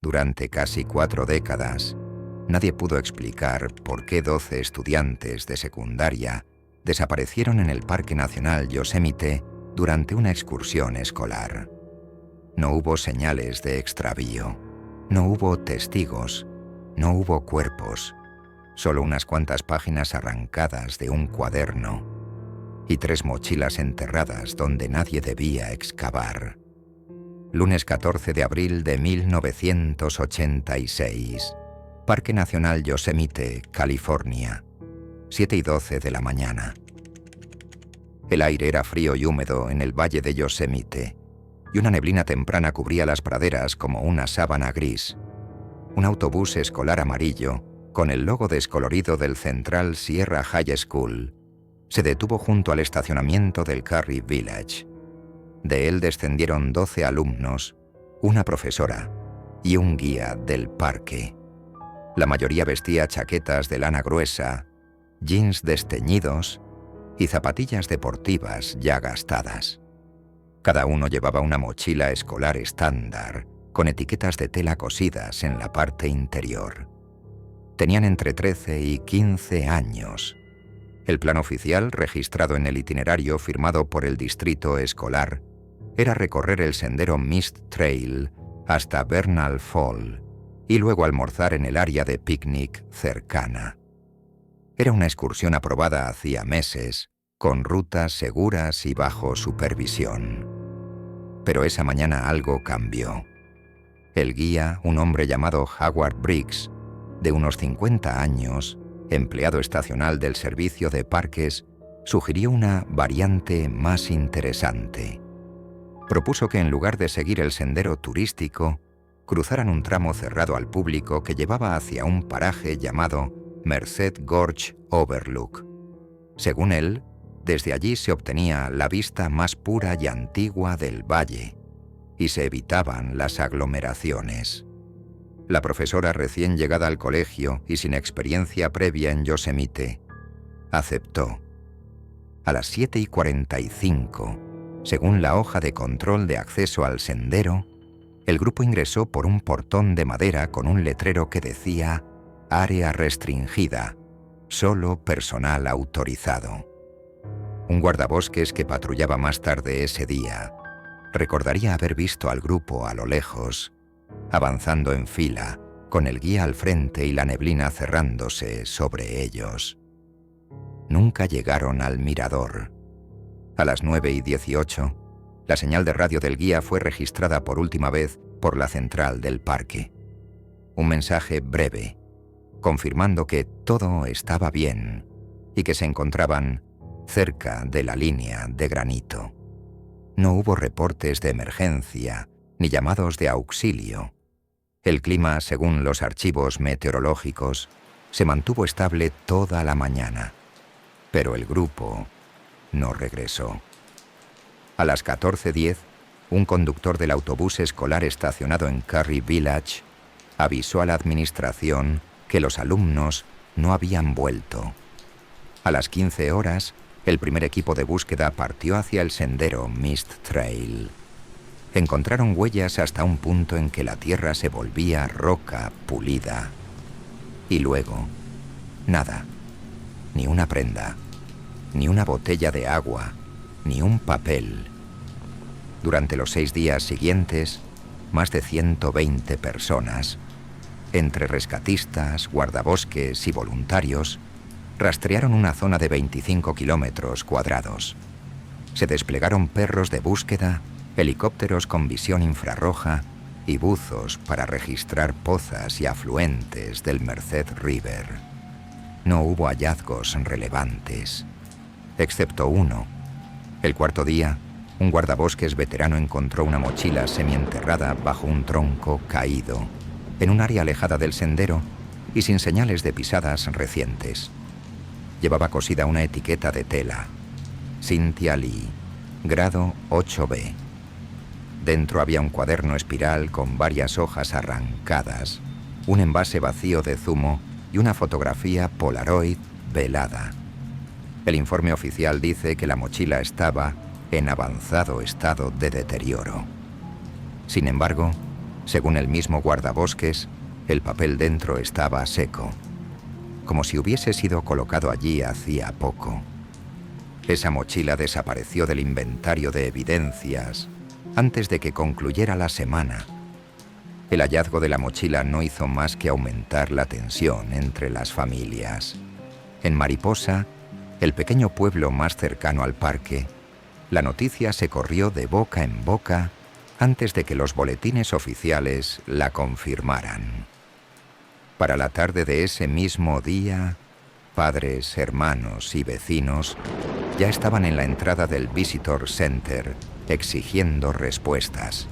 Durante casi 4 décadas, nadie pudo explicar por qué 12 estudiantes de secundaria desaparecieron en el Parque Nacional Yosemite durante una excursión escolar. No hubo señales de extravío, no hubo testigos, no hubo cuerpos, solo unas cuantas páginas arrancadas de un cuaderno y 3 mochilas enterradas donde nadie debía excavar. Lunes 14 de abril de 1986. Parque Nacional Yosemite, California. 7:12 de la mañana. El aire era frío y húmedo en el valle de Yosemite, y una neblina temprana cubría las praderas como una sábana gris. Un autobús escolar amarillo, con el logo descolorido del Central Sierra High School, se detuvo junto al estacionamiento del Curry Village. De él descendieron 12 alumnos, una profesora y un guía del parque. La mayoría vestía chaquetas de lana gruesa, jeans desteñidos y zapatillas deportivas ya gastadas. Cada uno llevaba una mochila escolar estándar, con etiquetas de tela cosidas en la parte interior. Tenían entre 13 y 15 años. El plan oficial, registrado en el itinerario firmado por el distrito escolar, era recorrer el sendero Mist Trail hasta Bernal Fall y luego almorzar en el área de picnic cercana. Era una excursión aprobada hacía meses, con rutas seguras y bajo supervisión. Pero esa mañana algo cambió. El guía, un hombre llamado Howard Briggs, de unos 50 años, empleado estacional del servicio de parques, sugirió una variante más interesante. Propuso que en lugar de seguir el sendero turístico, cruzaran un tramo cerrado al público que llevaba hacia un paraje llamado Merced Gorge Overlook. Según él, desde allí se obtenía la vista más pura y antigua del valle, y se evitaban las aglomeraciones. La profesora, recién llegada al colegio y sin experiencia previa en Yosemite, aceptó. A las 7:45, según la hoja de control de acceso al sendero, el grupo ingresó por un portón de madera con un letrero que decía «Área restringida, solo personal autorizado». Un guardabosques que patrullaba más tarde ese día recordaría haber visto al grupo a lo lejos, avanzando en fila, con el guía al frente y la neblina cerrándose sobre ellos. Nunca llegaron al mirador. A las 9:18, la señal de radio del guía fue registrada por última vez por la central del parque. Un mensaje breve, confirmando que todo estaba bien y que se encontraban cerca de la línea de granito. No hubo reportes de emergencia ni llamados de auxilio. El clima, según los archivos meteorológicos, se mantuvo estable toda la mañana, pero el grupo no regresó. A las 14:10, un conductor del autobús escolar estacionado en Curry Village avisó a la administración que los alumnos no habían vuelto. A las 15 horas, el primer equipo de búsqueda partió hacia el sendero Mist Trail. Encontraron huellas hasta un punto en que la tierra se volvía roca pulida. Y luego, nada. Ni una prenda, ni una botella de agua, ni un papel. Durante los 6 días siguientes, más de 120 personas, entre rescatistas, guardabosques y voluntarios, rastrearon una zona de 25 kilómetros cuadrados. Se desplegaron perros de búsqueda, helicópteros con visión infrarroja y buzos para registrar pozas y afluentes del Merced River. No hubo hallazgos relevantes, excepto uno. El cuarto día, un guardabosques veterano encontró una mochila semienterrada bajo un tronco caído, en un área alejada del sendero y sin señales de pisadas recientes. Llevaba cosida una etiqueta de tela. Cynthia Lee, grado 8B. Dentro había un cuaderno espiral con varias hojas arrancadas, un envase vacío de zumo y una fotografía Polaroid velada. El informe oficial dice que la mochila estaba en avanzado estado de deterioro. Sin embargo, Según el mismo guardabosques, el papel dentro estaba seco, como si hubiese sido colocado allí hacía poco. Esa mochila desapareció del inventario de evidencias antes de que concluyera la semana. El hallazgo de la mochila no hizo más que aumentar la tensión entre las familias. En Mariposa, el pequeño pueblo más cercano al parque, la noticia se corrió de boca en boca antes de que los boletines oficiales la confirmaran. Para la tarde de ese mismo día, padres, hermanos y vecinos ya estaban en la entrada del Visitor Center exigiendo respuestas.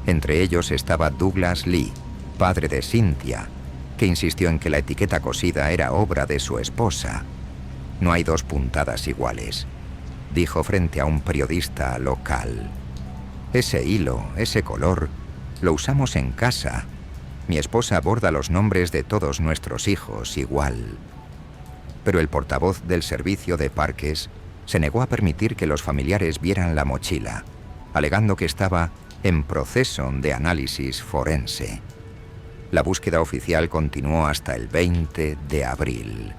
Entre ellos estaba Douglas Lee, padre de Cynthia, que insistió en que la etiqueta cosida era obra de su esposa. «No hay dos puntadas iguales», dijo frente a un periodista local. «Ese hilo, ese color, lo usamos en casa. Mi esposa borda los nombres de todos nuestros hijos igual». Pero el portavoz del servicio de parques se negó a permitir que los familiares vieran la mochila, alegando que estaba en proceso de análisis forense. La búsqueda oficial continuó hasta el 20 de abril.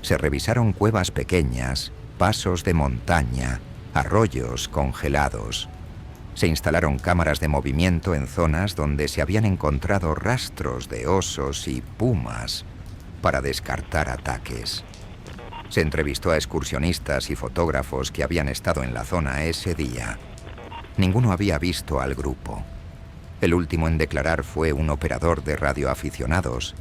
Se revisaron cuevas pequeñas, pasos de montaña, arroyos congelados. Se instalaron cámaras de movimiento en zonas donde se habían encontrado rastros de osos y pumas para descartar ataques. Se entrevistó a excursionistas y fotógrafos que habían estado en la zona ese día. Ninguno había visto al grupo. El último en declarar fue un operador de radioaficionados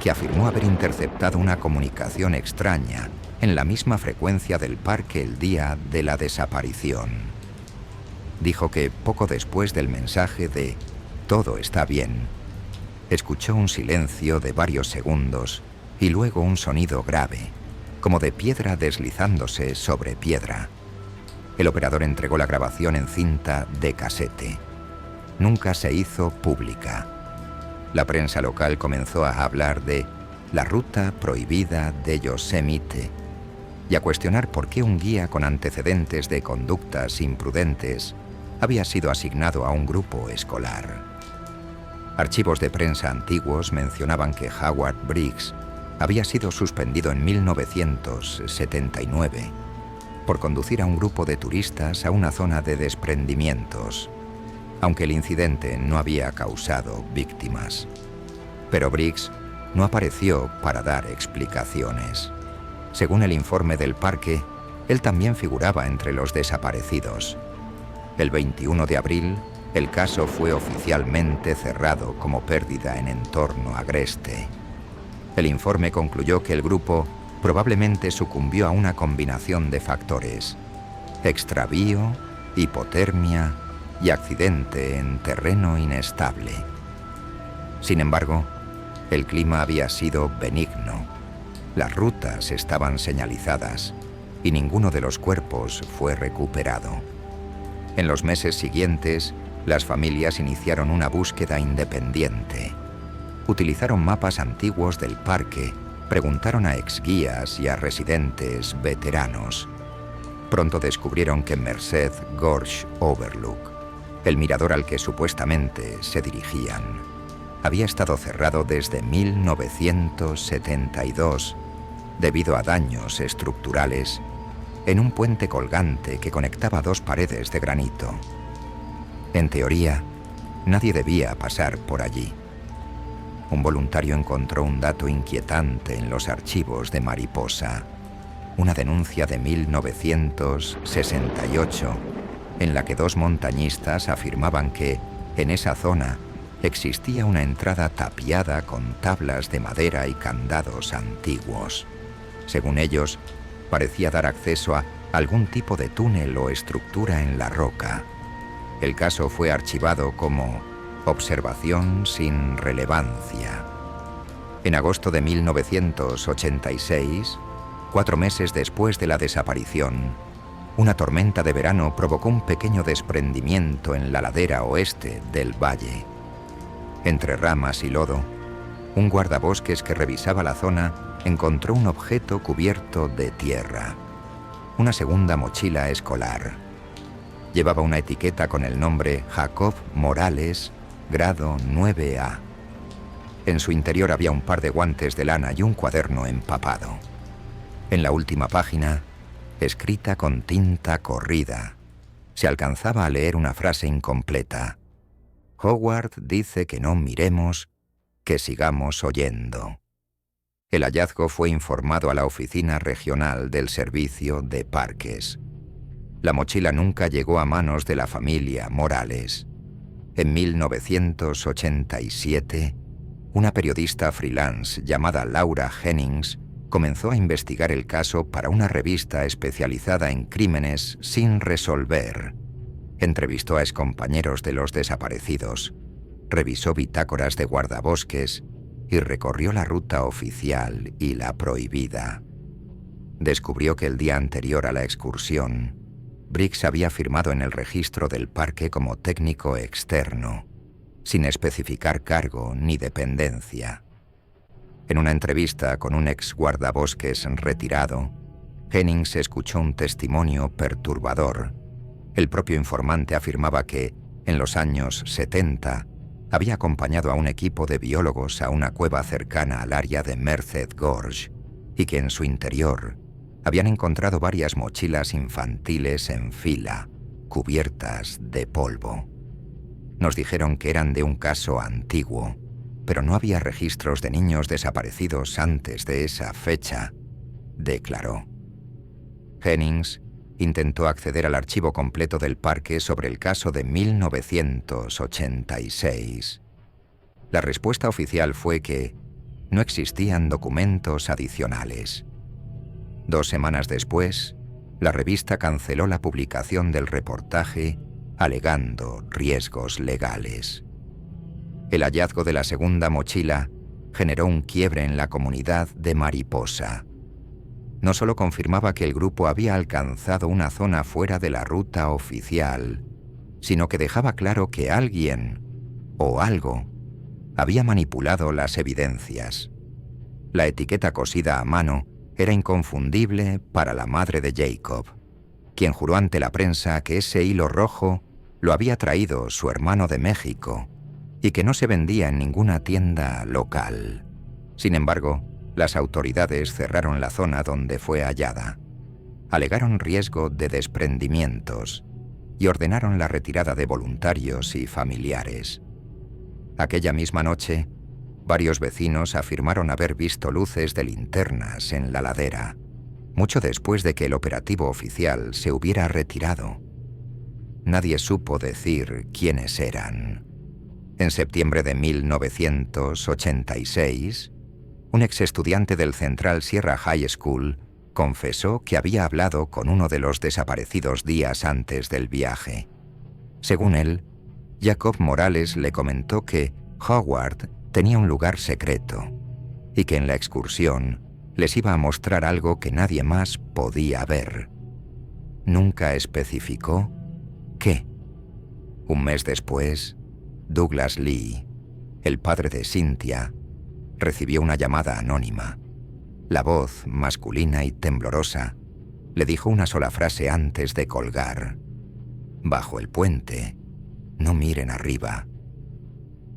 que afirmó haber interceptado una comunicación extraña en la misma frecuencia del parque el día de la desaparición. Dijo que poco después del mensaje de «todo está bien», escuchó un silencio de varios segundos y luego un sonido grave, como de piedra deslizándose sobre piedra. El operador entregó la grabación en cinta de casete. Nunca se hizo pública. La prensa local comenzó a hablar de la ruta prohibida de Yosemite y a cuestionar por qué un guía con antecedentes de conductas imprudentes había sido asignado a un grupo escolar. Archivos de prensa antiguos mencionaban que Howard Briggs había sido suspendido en 1979 por conducir a un grupo de turistas a una zona de desprendimientos, aunque el incidente no había causado víctimas. Pero Briggs no apareció para dar explicaciones. Según el informe del parque, él también figuraba entre los desaparecidos. El 21 de abril, el caso fue oficialmente cerrado como pérdida en entorno agreste. El informe concluyó que el grupo probablemente sucumbió a una combinación de factores: extravío, hipotermia y accidente en terreno inestable. Sin embargo, el clima había sido benigno, las rutas estaban señalizadas y ninguno de los cuerpos fue recuperado. En los meses siguientes, las familias iniciaron una búsqueda independiente. Utilizaron mapas antiguos del parque, preguntaron a exguías y a residentes veteranos. Pronto descubrieron que Merced Gorge Overlook, el mirador al que supuestamente se dirigían, había estado cerrado desde 1972 debido a daños estructurales en un puente colgante que conectaba dos paredes de granito. En teoría, nadie debía pasar por allí. Un voluntario encontró un dato inquietante en los archivos de Mariposa, una denuncia de 1968, en la que dos montañistas afirmaban que, en esa zona, existía una entrada tapiada con tablas de madera y candados antiguos. Según ellos, parecía dar acceso a algún tipo de túnel o estructura en la roca. El caso fue archivado como observación sin relevancia. En agosto de 1986, 4 meses después de la desaparición, una tormenta de verano provocó un pequeño desprendimiento en la ladera oeste del valle. Entre ramas y lodo, un guardabosques que revisaba la zona encontró un objeto cubierto de tierra, una segunda mochila escolar. Llevaba una etiqueta con el nombre Jacob Morales grado 9A. En su interior había un par de guantes de lana y un cuaderno empapado. En la última página, escrita con tinta corrida, se alcanzaba a leer una frase incompleta. Howard dice que no miremos, que sigamos oyendo. El hallazgo fue informado a la oficina regional del servicio de parques. La mochila nunca llegó a manos de la familia Morales. En 1987, una periodista freelance llamada Laura Jennings comenzó a investigar el caso para una revista especializada en crímenes sin resolver. Entrevistó a excompañeros de los desaparecidos, revisó bitácoras de guardabosques y recorrió la ruta oficial y la prohibida. Descubrió que el día anterior a la excursión, Briggs había firmado en el registro del parque como técnico externo, sin especificar cargo ni dependencia. En una entrevista con un ex guardabosques retirado, Jennings escuchó un testimonio perturbador. El propio informante afirmaba que, en los años 70, había acompañado a un equipo de biólogos a una cueva cercana al área de Merced Gorge y que en su interior habían encontrado varias mochilas infantiles en fila, cubiertas de polvo. Nos dijeron que eran de un caso antiguo, pero no había registros de niños desaparecidos antes de esa fecha, declaró. Jennings intentó acceder al archivo completo del parque sobre el caso de 1986. La respuesta oficial fue que no existían documentos adicionales. 2 semanas después, la revista canceló la publicación del reportaje alegando riesgos legales. El hallazgo de la segunda mochila generó un quiebre en la comunidad de Mariposa. No solo confirmaba que el grupo había alcanzado una zona fuera de la ruta oficial, sino que dejaba claro que alguien, o algo, había manipulado las evidencias. La etiqueta cosida a mano era inconfundible para la madre de Jacob, quien juró ante la prensa que ese hilo rojo lo había traído su hermano de México y que no se vendía en ninguna tienda local. Sin embargo, las autoridades cerraron la zona donde fue hallada. Alegaron riesgo de desprendimientos y ordenaron la retirada de voluntarios y familiares. Aquella misma noche, varios vecinos afirmaron haber visto luces de linternas en la ladera, mucho después de que el operativo oficial se hubiera retirado. Nadie supo decir quiénes eran. En septiembre de 1986, un ex estudiante del Central Sierra High School confesó que había hablado con uno de los desaparecidos días antes del viaje. Según él, Jacob Morales le comentó que Howard tenía un lugar secreto y que en la excursión les iba a mostrar algo que nadie más podía ver. Nunca especificó qué. Un mes después, Douglas Lee, el padre de Cynthia, recibió una llamada anónima. La voz, masculina y temblorosa, le dijo una sola frase antes de colgar. «Bajo el puente, no miren arriba».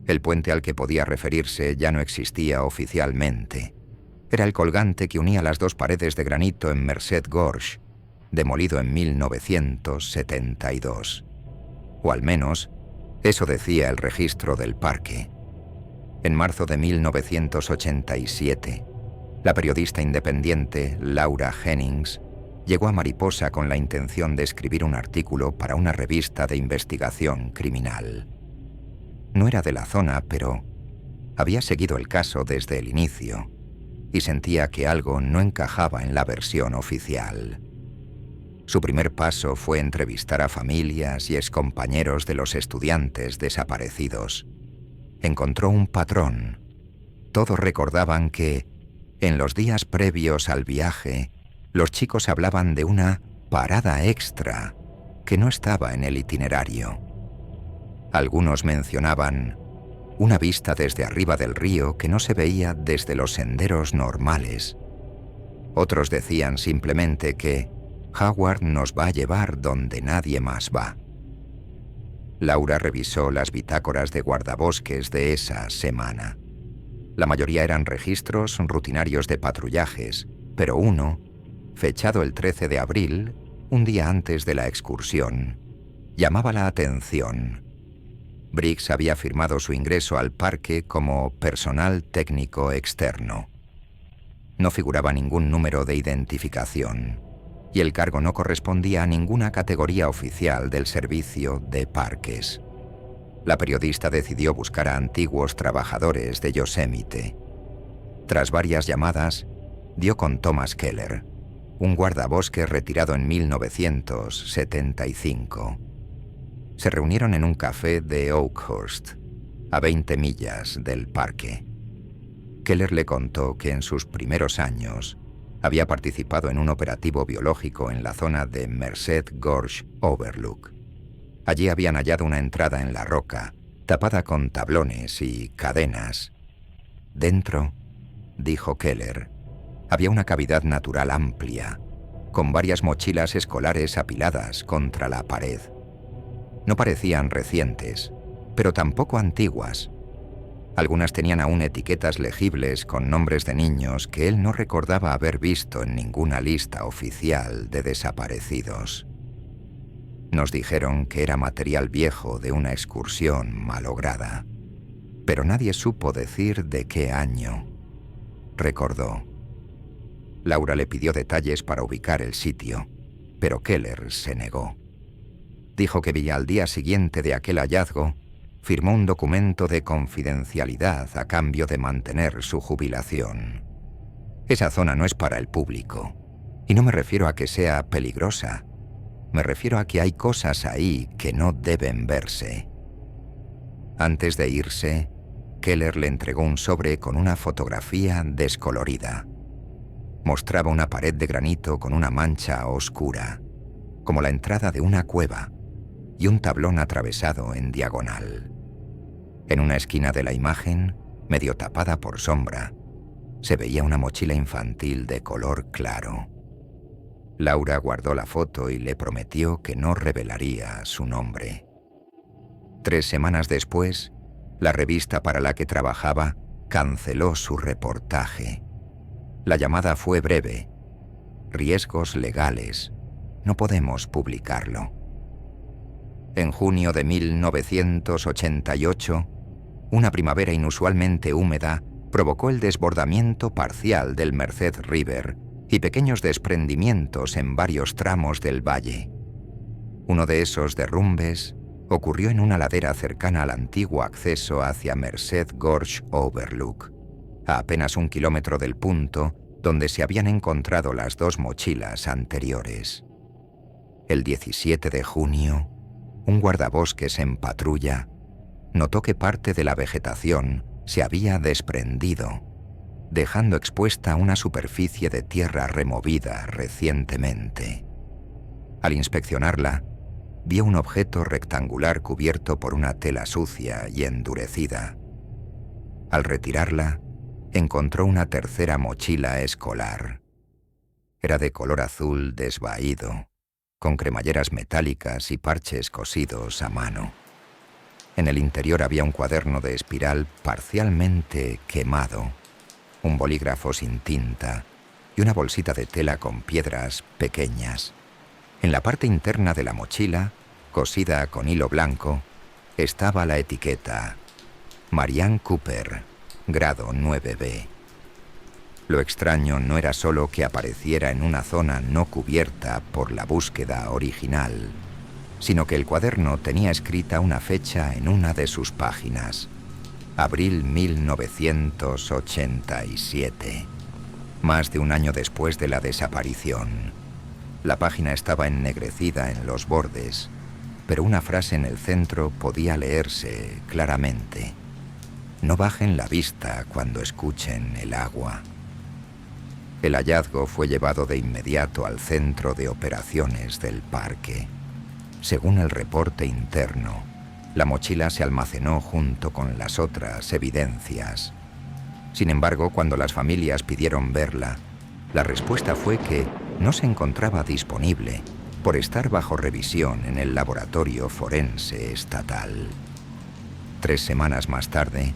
El puente al que podía referirse ya no existía oficialmente. Era el colgante que unía las 2 paredes de granito en Merced Gorge, demolido en 1972. O al menos, eso decía el registro del parque. En marzo de 1987, la periodista independiente Laura Jennings llegó a Mariposa con la intención de escribir un artículo para una revista de investigación criminal. No era de la zona, pero había seguido el caso desde el inicio y sentía que algo no encajaba en la versión oficial. Su primer paso fue entrevistar a familias y excompañeros de los estudiantes desaparecidos. Encontró un patrón. Todos recordaban que, en los días previos al viaje, los chicos hablaban de una parada extra que no estaba en el itinerario. Algunos mencionaban una vista desde arriba del río que no se veía desde los senderos normales. Otros decían simplemente que Howard nos va a llevar donde nadie más va. Laura revisó las bitácoras de guardabosques de esa semana. La mayoría eran registros rutinarios de patrullajes, pero uno, fechado el 13 de abril, un día antes de la excursión, llamaba la atención. Briggs había firmado su ingreso al parque como personal técnico externo. No figuraba ningún número de identificación, y el cargo no correspondía a ninguna categoría oficial del servicio de parques. La periodista decidió buscar a antiguos trabajadores de Yosemite. Tras varias llamadas, dio con Thomas Keller, un guardabosques retirado en 1975. Se reunieron en un café de Oakhurst, a 20 millas del parque. Keller le contó que en sus primeros años había participado en un operativo biológico en la zona de Merced Gorge Overlook. Allí habían hallado una entrada en la roca, tapada con tablones y cadenas. Dentro, dijo Keller, había una cavidad natural amplia, con varias mochilas escolares apiladas contra la pared. No parecían recientes, pero tampoco antiguas. Algunas tenían aún etiquetas legibles con nombres de niños que él no recordaba haber visto en ninguna lista oficial de desaparecidos. Nos dijeron que era material viejo de una excursión malograda, pero nadie supo decir de qué año, recordó. Laura le pidió detalles para ubicar el sitio, pero Keller se negó. Dijo que al día siguiente de aquel hallazgo firmó un documento de confidencialidad a cambio de mantener su jubilación. Esa zona no es para el público, y no me refiero a que sea peligrosa. Me refiero a que hay cosas ahí que no deben verse. Antes de irse, Keller le entregó un sobre con una fotografía descolorida. Mostraba una pared de granito con una mancha oscura, como la entrada de una cueva, y un tablón atravesado en diagonal. En una esquina de la imagen, medio tapada por sombra, se veía una mochila infantil de color claro. Laura guardó la foto y le prometió que no revelaría su nombre. 3 semanas después, la revista para la que trabajaba canceló su reportaje. La llamada fue breve. Riesgos legales. No podemos publicarlo. En junio de 1988, una primavera inusualmente húmeda provocó el desbordamiento parcial del Merced River y pequeños desprendimientos en varios tramos del valle. Uno de esos derrumbes ocurrió en una ladera cercana al antiguo acceso hacia Merced Gorge Overlook, a apenas 1 kilómetro del punto donde se habían encontrado las 2 mochilas anteriores. El 17 de junio, un guardabosques en patrulla notó que parte de la vegetación se había desprendido, dejando expuesta una superficie de tierra removida recientemente. Al inspeccionarla, vio un objeto rectangular cubierto por una tela sucia y endurecida. Al retirarla, encontró una tercera mochila escolar. Era de color azul desvaído, con cremalleras metálicas y parches cosidos a mano. En el interior había un cuaderno de espiral parcialmente quemado, un bolígrafo sin tinta y una bolsita de tela con piedras pequeñas. En la parte interna de la mochila, cosida con hilo blanco, estaba la etiqueta Marianne Cooper, grado 9B. Lo extraño no era solo que apareciera en una zona no cubierta por la búsqueda original, sino que el cuaderno tenía escrita una fecha en una de sus páginas: abril 1987, más de un año después de la desaparición. La página estaba ennegrecida en los bordes, pero una frase en el centro podía leerse claramente: no bajen la vista cuando escuchen el agua. El hallazgo fue llevado de inmediato al centro de operaciones del parque. Según el reporte interno, la mochila se almacenó junto con las otras evidencias. Sin embargo, cuando las familias pidieron verla, la respuesta fue que no se encontraba disponible por estar bajo revisión en el laboratorio forense estatal. 3 semanas más tarde,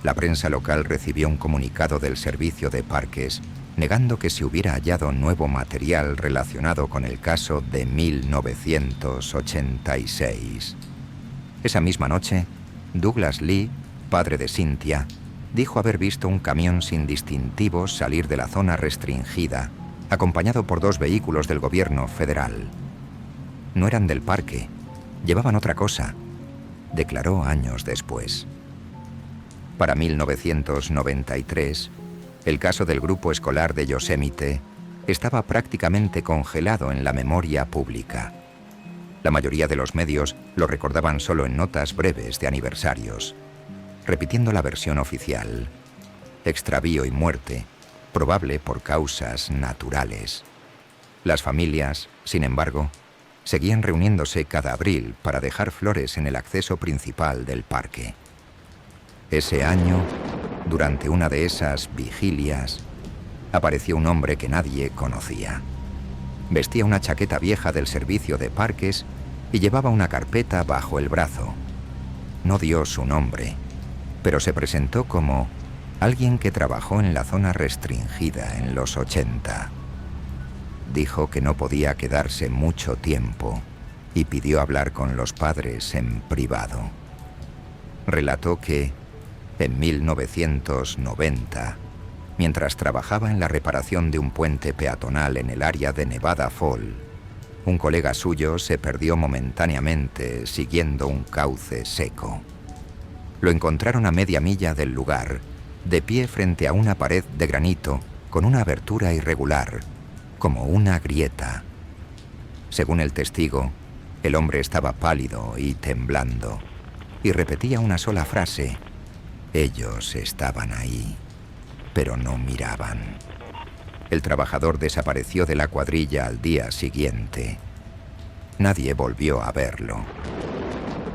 la prensa local recibió un comunicado del Servicio de Parques negando que se hubiera hallado nuevo material relacionado con el caso de 1986. Esa misma noche, Douglas Lee, padre de Cynthia, dijo haber visto un camión sin distintivos salir de la zona restringida, acompañado por 2 vehículos del gobierno federal. No eran del parque, llevaban otra cosa, declaró años después. Para 1993, el caso del grupo escolar de Yosemite estaba prácticamente congelado en la memoria pública. La mayoría de los medios lo recordaban solo en notas breves de aniversarios, repitiendo la versión oficial: extravío y muerte, probable por causas naturales. Las familias, sin embargo, seguían reuniéndose cada abril para dejar flores en el acceso principal del parque. Ese año, durante una de esas vigilias, apareció un hombre que nadie conocía. Vestía una chaqueta vieja del servicio de parques y llevaba una carpeta bajo el brazo. No dio su nombre, pero se presentó como alguien que trabajó en la zona restringida en los 80. Dijo que no podía quedarse mucho tiempo y pidió hablar con los padres en privado. Relató que, en 1990, mientras trabajaba en la reparación de un puente peatonal en el área de Nevada Fall, un colega suyo se perdió momentáneamente siguiendo un cauce seco. Lo encontraron a media milla del lugar, de pie frente a una pared de granito con una abertura irregular, como una grieta. Según el testigo, el hombre estaba pálido y temblando, y repetía una sola frase: ellos estaban ahí, pero no miraban. El trabajador desapareció de la cuadrilla al día siguiente. Nadie volvió a verlo.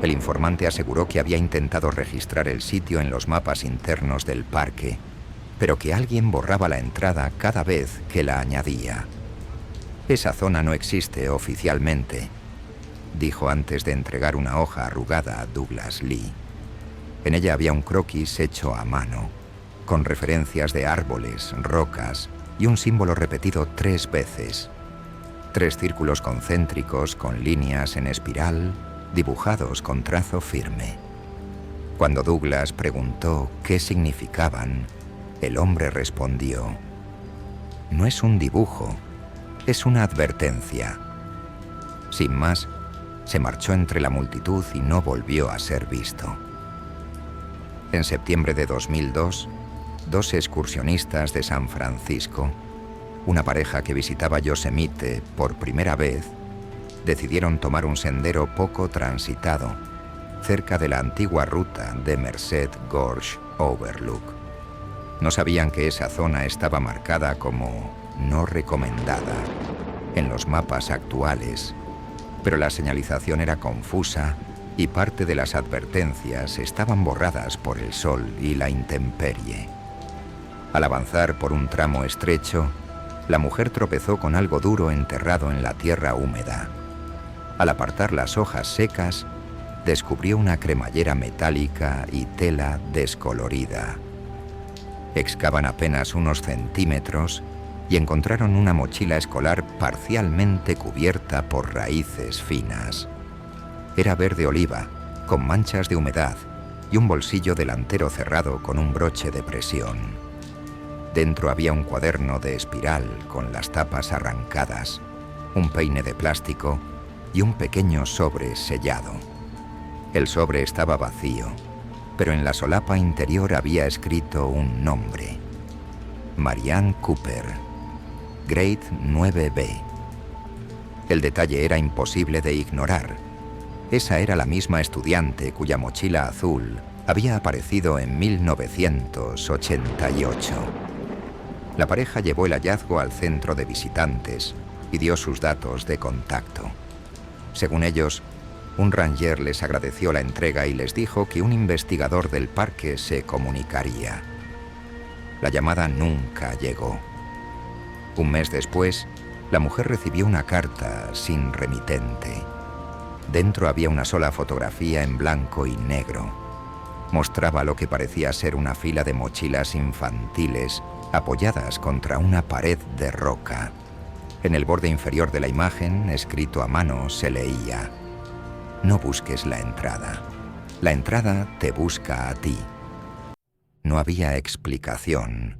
El informante aseguró que había intentado registrar el sitio en los mapas internos del parque, pero que alguien borraba la entrada cada vez que la añadía. Esa zona no existe oficialmente, dijo antes de entregar una hoja arrugada a Douglas Lee. En ella había un croquis hecho a mano, con referencias de árboles, rocas y un símbolo repetido 3 veces. 3 círculos concéntricos con líneas en espiral, dibujados con trazo firme. Cuando Douglas preguntó qué significaban, el hombre respondió: no es un dibujo, es una advertencia. Sin más, se marchó entre la multitud y no volvió a ser visto. En septiembre de 2002, 2 excursionistas de San Francisco, una pareja que visitaba Yosemite por primera vez, decidieron tomar un sendero poco transitado, cerca de la antigua ruta de Merced Gorge Overlook. No sabían que esa zona estaba marcada como no recomendada en los mapas actuales, pero la señalización era confusa y parte de las advertencias estaban borradas por el sol y la intemperie. Al avanzar por un tramo estrecho, la mujer tropezó con algo duro enterrado en la tierra húmeda. Al apartar las hojas secas, descubrió una cremallera metálica y tela descolorida. Excavan apenas unos centímetros y encontraron una mochila escolar parcialmente cubierta por raíces finas. Era verde oliva, con manchas de humedad y un bolsillo delantero cerrado con un broche de presión. Dentro había un cuaderno de espiral con las tapas arrancadas, un peine de plástico y un pequeño sobre sellado. El sobre estaba vacío, pero en la solapa interior había escrito un nombre: Marianne Cooper, Grade 9B. El detalle era imposible de ignorar. Esa era la misma estudiante cuya mochila azul había aparecido en 1988. La pareja llevó el hallazgo al centro de visitantes y dio sus datos de contacto. Según ellos, un ranger les agradeció la entrega y les dijo que un investigador del parque se comunicaría. La llamada nunca llegó. Un mes después, la mujer recibió una carta sin remitente. Dentro había una sola fotografía en blanco y negro. Mostraba lo que parecía ser una fila de mochilas infantiles apoyadas contra una pared de roca. En el borde inferior de la imagen, escrito a mano, se leía: «No busques la entrada. La entrada te busca a ti». No había explicación.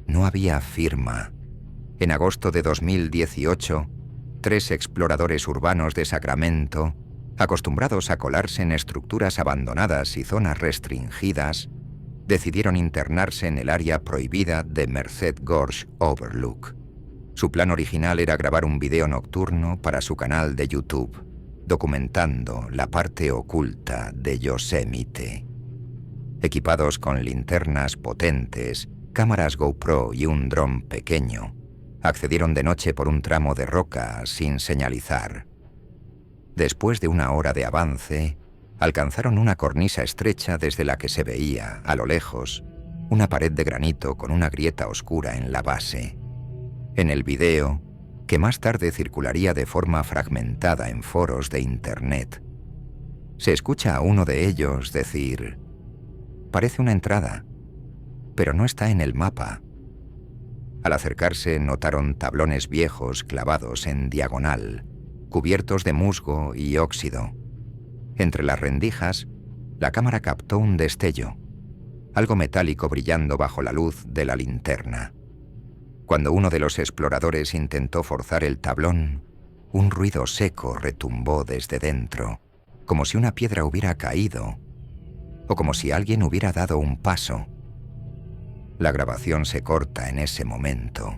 No había firma. En agosto de 2018, 3 exploradores urbanos de Sacramento, acostumbrados a colarse en estructuras abandonadas y zonas restringidas, decidieron internarse en el área prohibida de Merced Gorge Overlook. Su plan original era grabar un video nocturno para su canal de YouTube, documentando la parte oculta de Yosemite. Equipados con linternas potentes, cámaras GoPro y un dron pequeño, accedieron de noche por un tramo de roca sin señalizar. Después de una hora de avance, alcanzaron una cornisa estrecha desde la que se veía, a lo lejos, una pared de granito con una grieta oscura en la base. En el video, que más tarde circularía de forma fragmentada en foros de Internet, se escucha a uno de ellos decir: «Parece una entrada, pero no está en el mapa». Al acercarse notaron tablones viejos clavados en diagonal, cubiertos de musgo y óxido. Entre las rendijas, la cámara captó un destello, algo metálico brillando bajo la luz de la linterna. Cuando uno de los exploradores intentó forzar el tablón, un ruido seco retumbó desde dentro, como si una piedra hubiera caído, o como si alguien hubiera dado un paso. La grabación se corta en ese momento.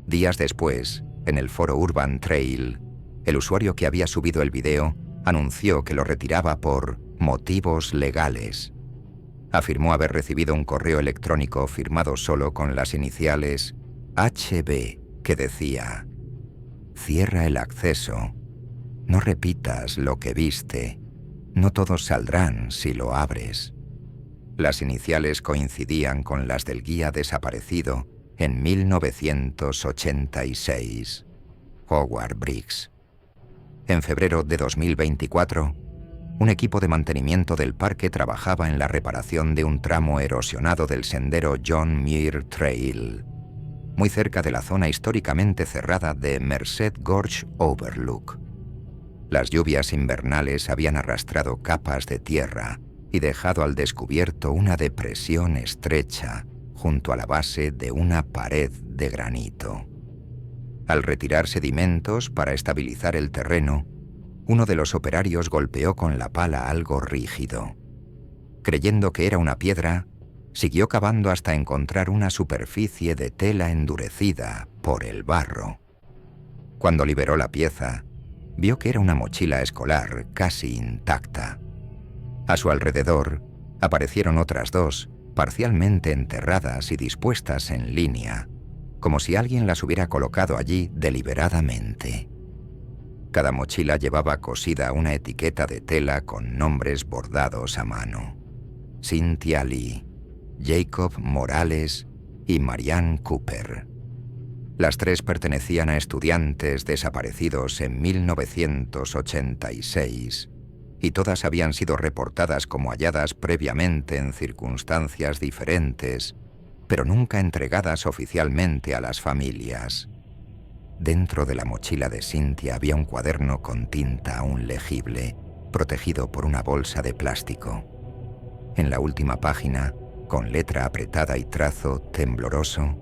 Días después, en el foro Urban Trail, el usuario que había subido el video anunció que lo retiraba por motivos legales. Afirmó haber recibido un correo electrónico firmado solo con las iniciales HB que decía: «Cierra el acceso. No repitas lo que viste. No todos saldrán si lo abres». Las iniciales coincidían con las del guía desaparecido en 1986, Howard Briggs. En febrero de 2024, un equipo de mantenimiento del parque trabajaba en la reparación de un tramo erosionado del sendero John Muir Trail, muy cerca de la zona históricamente cerrada de Merced Gorge Overlook. Las lluvias invernales habían arrastrado capas de tierra y dejado al descubierto una depresión estrecha junto a la base de una pared de granito. Al retirar sedimentos para estabilizar el terreno, uno de los operarios golpeó con la pala algo rígido. Creyendo que era una piedra, siguió cavando hasta encontrar una superficie de tela endurecida por el barro. Cuando liberó la pieza, vio que era una mochila escolar casi intacta. A su alrededor aparecieron otras 2, parcialmente enterradas y dispuestas en línea, como si alguien las hubiera colocado allí deliberadamente. Cada mochila llevaba cosida una etiqueta de tela con nombres bordados a mano: Cynthia Lee, Jacob Morales y Marianne Cooper. Las 3 pertenecían a estudiantes desaparecidos en 1986 y todas habían sido reportadas como halladas previamente en circunstancias diferentes, pero nunca entregadas oficialmente a las familias. Dentro de la mochila de Cynthia había un cuaderno con tinta aún legible, protegido por una bolsa de plástico. En la última página, con letra apretada y trazo tembloroso,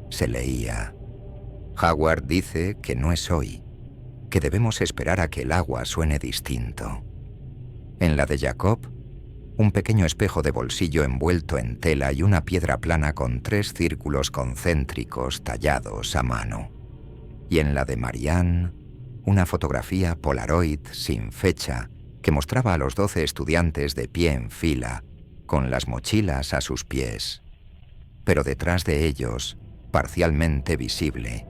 se leía: «Howard dice que no es hoy, que debemos esperar a que el agua suene distinto». En la de Jacob, un pequeño espejo de bolsillo envuelto en tela y una piedra plana con 3 círculos concéntricos tallados a mano. Y en la de Marianne, una fotografía Polaroid sin fecha que mostraba a los 12 estudiantes de pie en fila, con las mochilas a sus pies. Pero detrás de ellos, parcialmente visible,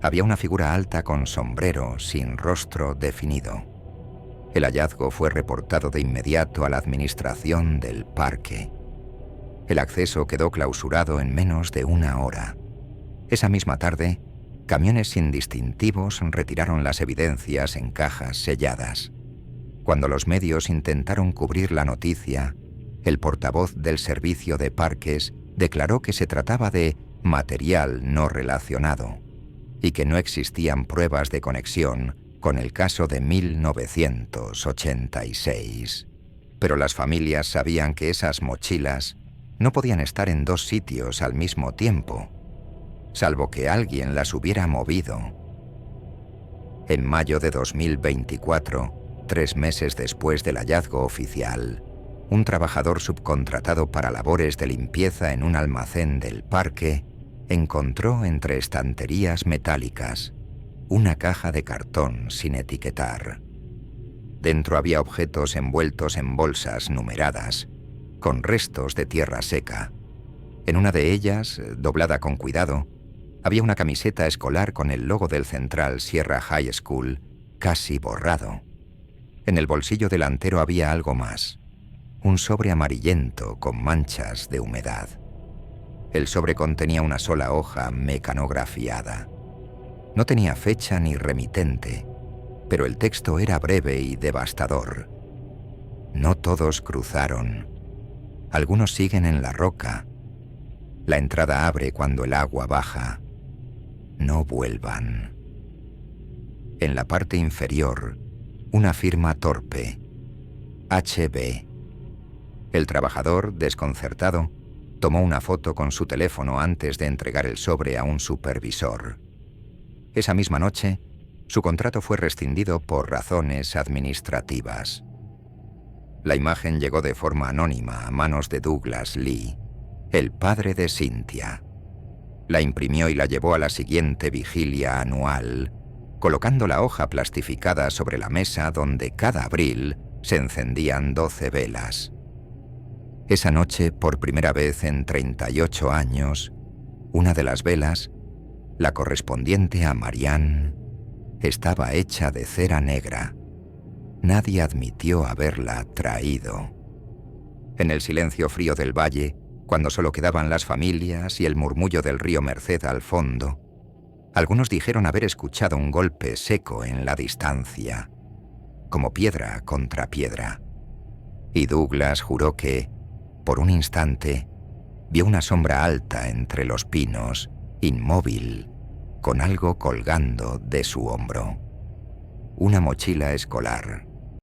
había una figura alta con sombrero sin rostro definido. El hallazgo fue reportado de inmediato a la administración del parque. El acceso quedó clausurado en menos de una hora. Esa misma tarde, Camiones sin distintivos retiraron las evidencias en cajas selladas. Cuando los medios intentaron cubrir la noticia, el portavoz del Servicio de Parques declaró que se trataba de material no relacionado y que no existían pruebas de conexión con el caso de 1986. Pero las familias sabían que esas mochilas no podían estar en dos sitios al mismo tiempo, salvo que alguien las hubiera movido. En mayo de 2024, 3 meses después del hallazgo oficial, un trabajador subcontratado para labores de limpieza en un almacén del parque encontró entre estanterías metálicas una caja de cartón sin etiquetar. Dentro había objetos envueltos en bolsas numeradas, con restos de tierra seca. En una de ellas, doblada con cuidado, había una camiseta escolar con el logo del Central Sierra High School casi borrado. En el bolsillo delantero había algo más, un sobre amarillento con manchas de humedad. El sobre contenía una sola hoja mecanografiada. No tenía fecha ni remitente, pero el texto era breve y devastador. No todos cruzaron. Algunos siguen en la roca. La entrada abre cuando el agua baja. No vuelvan. En la parte inferior, una firma torpe. HB. El trabajador, desconcertado, tomó una foto con su teléfono antes de entregar el sobre a un supervisor. Esa misma noche, su contrato fue rescindido por razones administrativas. La imagen llegó de forma anónima a manos de Douglas Lee, el padre de Cynthia. La imprimió y la llevó a la siguiente vigilia anual, colocando la hoja plastificada sobre la mesa donde cada abril se encendían 12 velas. Esa noche, por primera vez en 38 años, una de las velas, la correspondiente a Marianne, estaba hecha de cera negra. Nadie admitió haberla traído. En el silencio frío del valle, cuando solo quedaban las familias y el murmullo del río Merced al fondo, algunos dijeron haber escuchado un golpe seco en la distancia, como piedra contra piedra. Y Douglas juró que, por un instante, vio una sombra alta entre los pinos, inmóvil, con algo colgando de su hombro. Una mochila escolar.